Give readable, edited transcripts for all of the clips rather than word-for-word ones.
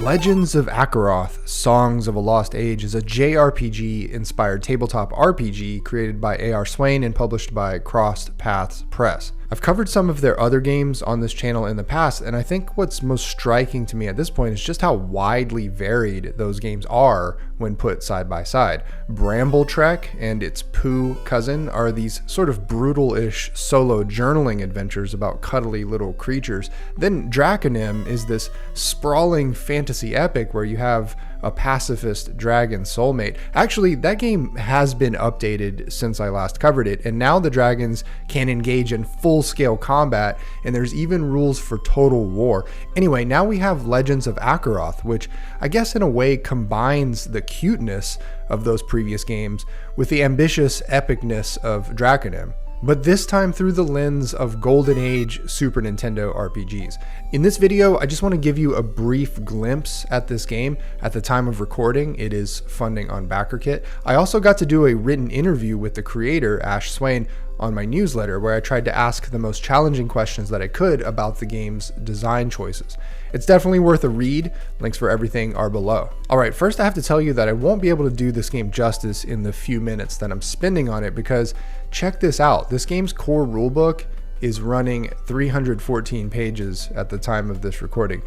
Legends of Aaroth, Songs of a Lost Age is a JRPG-inspired tabletop RPG created by A.R. Swain and published by Crossed Paths Press. I've covered some of their other games on this channel in the past, and I think what's most striking to me at this point is just how widely varied those games are when put side by side. Bramble Trek and its Pooh cousin are these sort of brutal-ish solo journaling adventures about cuddly little creatures. Then Draconim is this sprawling fantasy epic where you have a pacifist dragon soulmate. Actually, that game has been updated since I last covered it, and now the dragons can engage in full-scale combat, and there's even rules for total war. Anyway, now we have Legends of Aaroth, which I guess in a way combines the cuteness of those previous games with the ambitious epicness of Draconim, but this time through the lens of Golden Age Super Nintendo RPGs. In this video, I just want to give you a brief glimpse at this game. At the time of recording, it is funding on BackerKit. I also got to do a written interview with the creator, Ash Swain, on my newsletter, where I tried to ask the most challenging questions that I could about the game's design choices. It's definitely worth a read. Links for everything are below. Alright, first I have to tell you that I won't be able to do this game justice in the few minutes that I'm spending on it, because check this out. This game's core rulebook is running 314 pages at the time of this recording.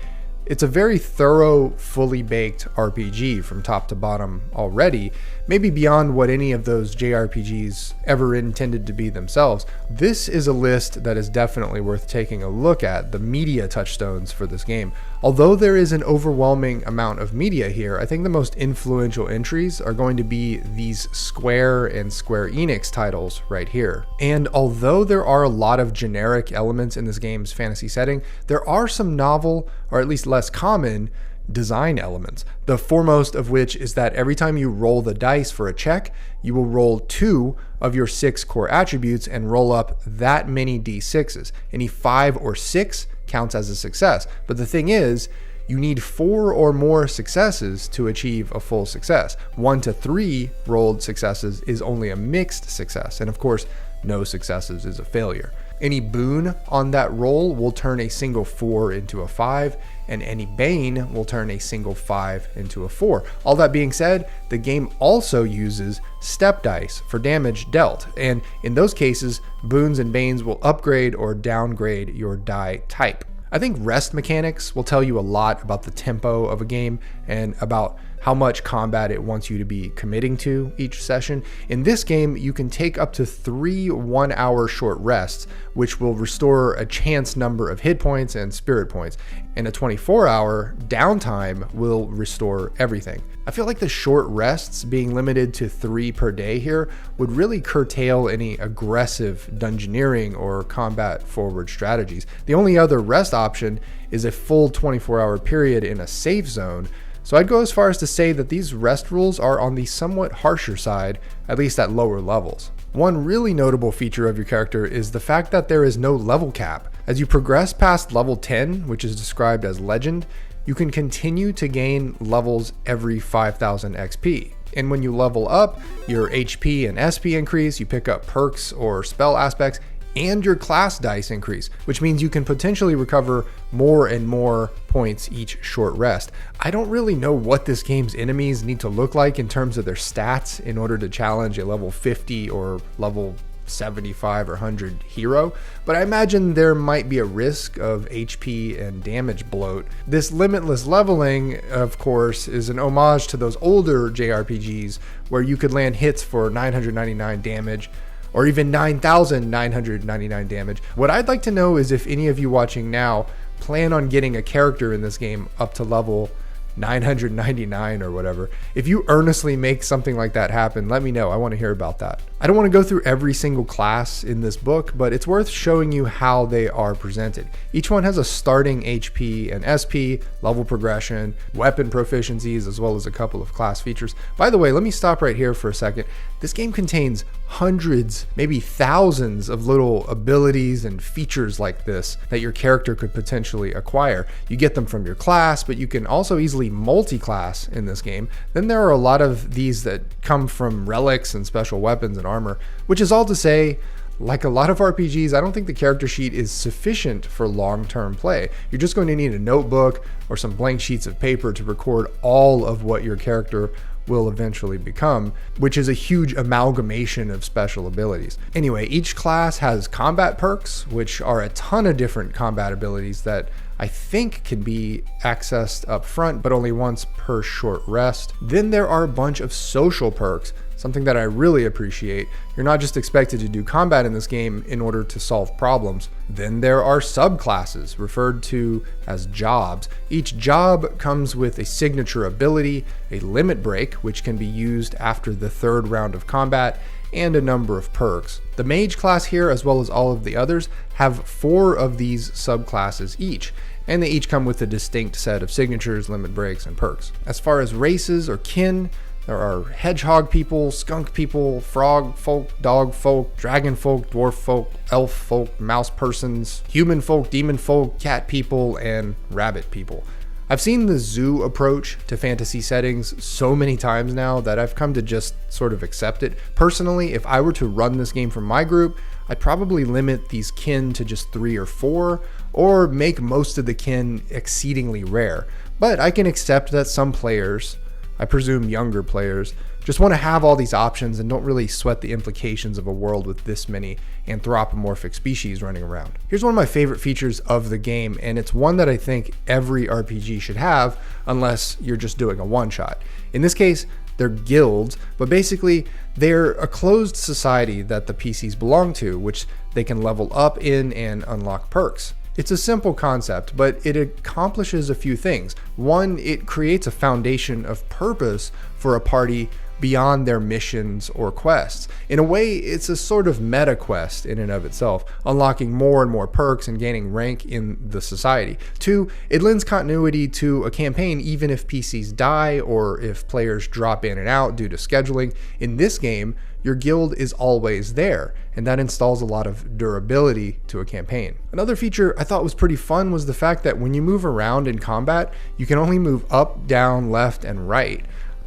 It's a very thorough, fully baked RPG from top to bottom already, maybe beyond what any of those JRPGs ever intended to be themselves. This is a list that is definitely worth taking a look at, the media touchstones for this game. Although there is an overwhelming amount of media here, I think the most influential entries are going to be these Square and Square Enix titles right here. And although there are a lot of generic elements in this game's fantasy setting, there are some novel, or at least less common, design elements. The foremost of which is that every time you roll the dice for a check, you will roll 2 of your 6 core attributes and roll up that many d6s. Any 5 or 6 counts as a success. But the thing is, you need 4 or more successes to achieve a full success. 1 to 3 rolled successes is only a mixed success. And of course, no successes is a failure. Any boon on that roll will turn a single 4 into a 5, and any bane will turn a single 5 into a 4. All that being said, the game also uses step dice for damage dealt, and in those cases, boons and banes will upgrade or downgrade your die type. I think rest mechanics will tell you a lot about the tempo of a game and about how much combat it wants you to be committing to each session. In this game, you can take up to 3 one-hour short rests, which will restore a chance number of hit points and spirit points, and a 24-hour downtime will restore everything. I feel like the short rests being limited to 3 per day here would really curtail any aggressive dungeoneering or combat forward strategies. The only other rest option is a full 24-hour period in a safe zone. So I'd go as far as to say that these rest rules are on the somewhat harsher side, at least at lower levels. One really notable feature of your character is the fact that there is no level cap. As you progress past level 10, which is described as Legend, you can continue to gain levels every 5,000 XP. And when you level up, your HP and SP increase, you pick up perks or spell aspects, and your class dice increase, which means you can potentially recover more and more points each short rest. I don't really know what this game's enemies need to look like in terms of their stats in order to challenge a level 50 or level 75 or 100 hero, but I imagine there might be a risk of HP and damage bloat. This limitless leveling, of course, is an homage to those older JRPGs where you could land hits for 999 damage, or even 9,999 damage. What I'd like to know is if any of you watching now plan on getting a character in this game up to level 999 or whatever. If you earnestly make something like that happen, let me know. I want to hear about that. I don't want to go through every single class in this book, but it's worth showing you how they are presented. Each one has a starting HP and SP, level progression, weapon proficiencies, as well as a couple of class features. By the way, let me stop right here for a second. This game contains hundreds, maybe thousands of little abilities and features like this that your character could potentially acquire. You get them from your class, but you can also easily multi-class in this game. Then there are a lot of these that come from relics and special weapons and armor, which is all to say, Like a lot of RPGs, I don't think the character sheet is sufficient for long-term play. You're just going to need a notebook or some blank sheets of paper to record all of what your character will eventually become, which is a huge amalgamation of special abilities. Anyway, each class has combat perks, which are a ton of different combat abilities that I think can be accessed up front, but only once per short rest. Then there are a bunch of social perks, something that I really appreciate. You're not just expected to do combat in this game in order to solve problems. Then there are subclasses, referred to as jobs. Each job comes with a signature ability, a limit break, which can be used after the third round of combat, and a number of perks. The mage class here, as well as all of the others, have 4 of these subclasses each, and they each come with a distinct set of signatures, limit breaks, and perks. As far as races or kin, there are hedgehog people, skunk people, frog folk, dog folk, dragon folk, dwarf folk, elf folk, mouse persons, human folk, demon folk, cat people, and rabbit people. I've seen the zoo approach to fantasy settings so many times now that I've come to just sort of accept it. Personally, if I were to run this game from my group, I'd probably limit these kin to just 3 or 4, or make most of the kin exceedingly rare. But I can accept that some players, I presume younger players, just want to have all these options and don't really sweat the implications of a world with this many anthropomorphic species running around. Here's one of my favorite features of the game, and it's one that I think every RPG should have unless you're just doing a one-shot. In this case, they're guilds, but basically they're a closed society that the PCs belong to, which they can level up in and unlock perks. It's a simple concept, but it accomplishes a few things. One, it creates a foundation of purpose for a party beyond their missions or quests. In a way, it's a sort of meta quest in and of itself, unlocking more and more perks and gaining rank in the society. 2, it lends continuity to a campaign even if PCs die or if players drop in and out due to scheduling. In this game, your guild is always there, and that installs a lot of durability to a campaign. Another feature I thought was pretty fun was the fact that when you move around in combat, you can only move up, down, left, and right.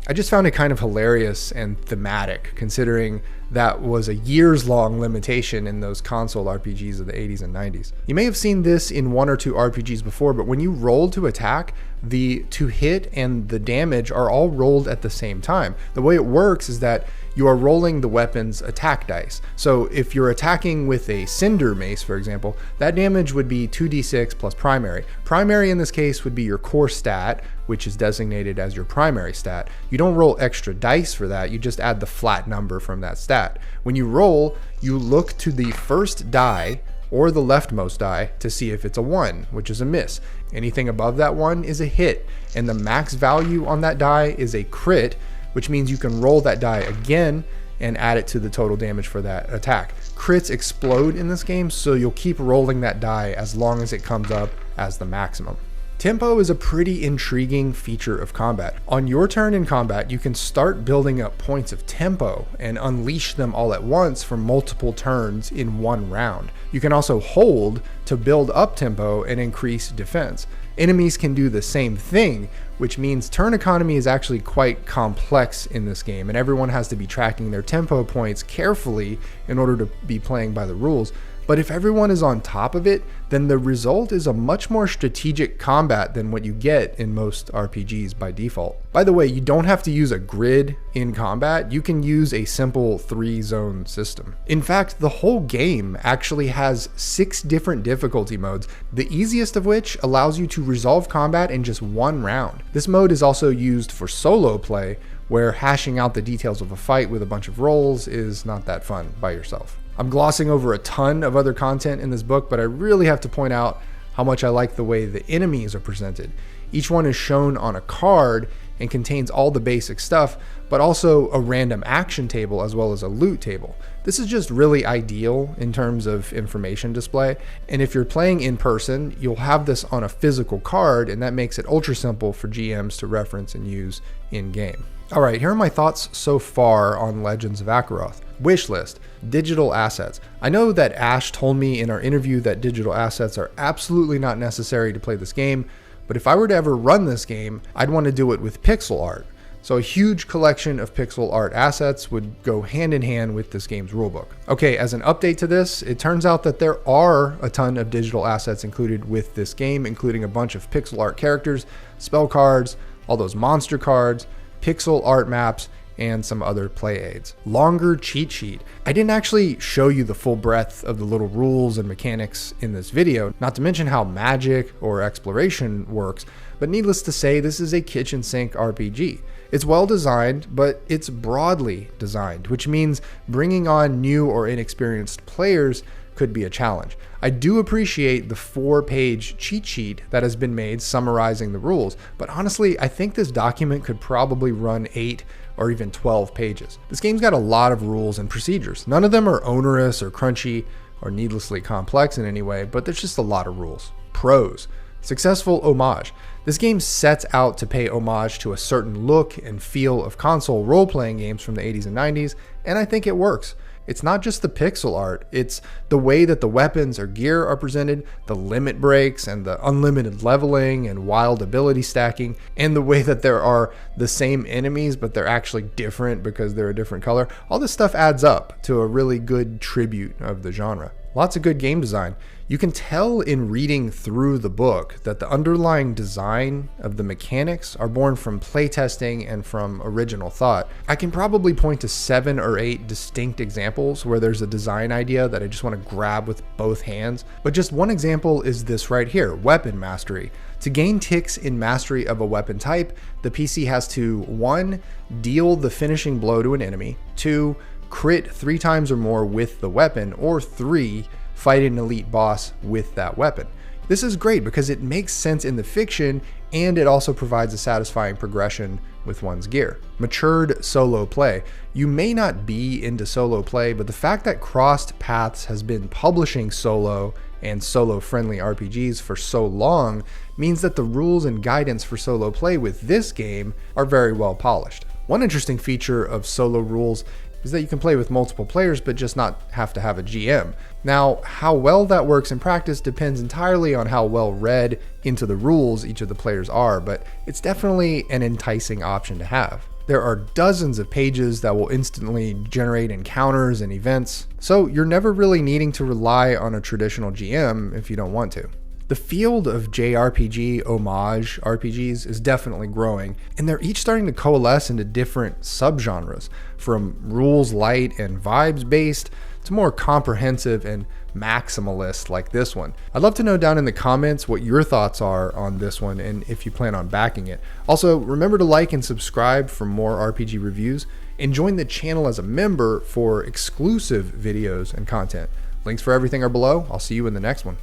I just found it kind of hilarious and thematic, considering that was a years-long limitation in those console RPGs of the 80s and 90s. You may have seen this in 1 or 2 RPGs before, but when you roll to attack, the to hit and the damage are all rolled at the same time. The way it works is that you are rolling the weapon's attack dice. So if you're attacking with a cinder mace, for example, that damage would be 2d6 plus primary. Primary in this case would be your core stat, which is designated as your primary stat. You don't roll extra dice for that, you just add the flat number from that stat. When you roll, you look to the first die or the leftmost die to see if it's a 1, which is a miss. Anything above that 1 is a hit, and the max value on that die is a crit, which means you can roll that die again and add it to the total damage for that attack. Crits explode in this game, so you'll keep rolling that die as long as it comes up as the maximum. Tempo is a pretty intriguing feature of combat. On your turn in combat, you can start building up points of tempo and unleash them all at once for multiple turns in one round. You can also hold to build up tempo and increase defense. Enemies can do the same thing, which means turn economy is actually quite complex in this game, and everyone has to be tracking their tempo points carefully in order to be playing by the rules. But if everyone is on top of it, then the result is a much more strategic combat than what you get in most RPGs by default. By the way, you don't have to use a grid in combat, you can use a simple 3-zone system. In fact, the whole game actually has 6 different difficulty modes, the easiest of which allows you to resolve combat in just 1 round. This mode is also used for solo play, where hashing out the details of a fight with a bunch of rolls is not that fun by yourself. I'm glossing over a ton of other content in this book, but I really have to point out how much I like the way the enemies are presented. Each one is shown on a card and contains all the basic stuff, but also a random action table as well as a loot table. This is just really ideal in terms of information display, and if you're playing in person, you'll have this on a physical card, and that makes it ultra simple for GMs to reference and use in-game. Alright, here are my thoughts so far on Legends of Aaroth. Wishlist, digital assets. I know that Ash told me in our interview that digital assets are absolutely not necessary to play this game, but if I were to ever run this game, I'd want to do it with pixel art. So a huge collection of pixel art assets would go hand in hand with this game's rulebook. Okay, as an update to this, it turns out that there are a ton of digital assets included with this game, including a bunch of pixel art characters, spell cards, all those monster cards, pixel art maps, and some other play aids. Longer cheat sheet. I didn't actually show you the full breadth of the little rules and mechanics in this video, not to mention how magic or exploration works, but needless to say, this is a kitchen sink RPG. It's well designed, but it's broadly designed, which means bringing on new or inexperienced players could be a challenge. I do appreciate the 4-page cheat sheet that has been made summarizing the rules, but honestly, I think this document could probably run 8 or even 12 pages. This game's got a lot of rules and procedures. None of them are onerous or crunchy or needlessly complex in any way, but there's just a lot of rules. Pros. Successful homage. This game sets out to pay homage to a certain look and feel of console role-playing games from the 80s and 90s, and I think it works. It's not just the pixel art, it's the way that the weapons or gear are presented, the limit breaks and the unlimited leveling and wild ability stacking, and the way that there are the same enemies but they're actually different because they're a different color. All this stuff adds up to a really good tribute of the genre. Lots of good game design. You can tell in reading through the book that the underlying design of the mechanics are born from playtesting and from original thought. I can probably point to 7 or 8 distinct examples where there's a design idea that I just want to grab with both hands, but just one example is this right here, weapon mastery. To gain ticks in mastery of a weapon type, the PC has to 1. Deal the finishing blow to an enemy, 2. Crit 3 times or more with the weapon, or 3. Fight an elite boss with that weapon. This is great because it makes sense in the fiction and it also provides a satisfying progression with one's gear. Matured solo play. You may not be into solo play, but the fact that Crossed Paths has been publishing solo and solo-friendly RPGs for so long means that the rules and guidance for solo play with this game are very well polished. One interesting feature of solo rules is that you can play with multiple players but just not have to have a GM. Now, how well that works in practice depends entirely on how well read into the rules each of the players are, but it's definitely an enticing option to have. There are dozens of pages that will instantly generate encounters and events, so you're never really needing to rely on a traditional GM if you don't want to. The field of JRPG homage RPGs is definitely growing, and they're each starting to coalesce into different subgenres, from rules light and vibes based to more comprehensive and maximalist like this one. I'd love to know down in the comments what your thoughts are on this one and if you plan on backing it. Also, remember to like and subscribe for more RPG reviews, and join the channel as a member for exclusive videos and content. Links for everything are below. I'll see you in the next one.